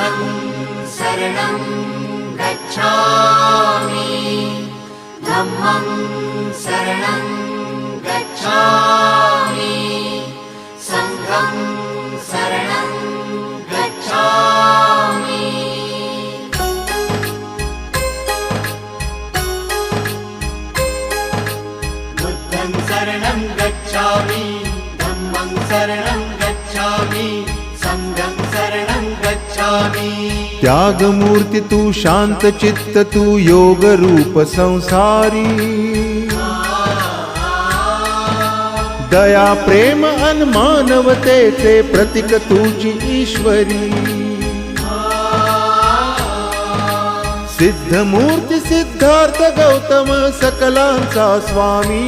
बुद्धं शरणं गच्छामि धम्मं शरणं गच्छामि संघं शरणं गच्छामि बुद्धं शरणं गच्छामि धम्मं शरणं गच्छामि संघं शरणं गच्छामि। त्यागमूर्ती तू शांत चित्त तू योग रूप संसारी दया प्रेम अन मानवतेचे प्रतीक तुझी ईश्वरी सिद्धमूर्ती सिद्धार्थ गौतम सकलांचा स्वामी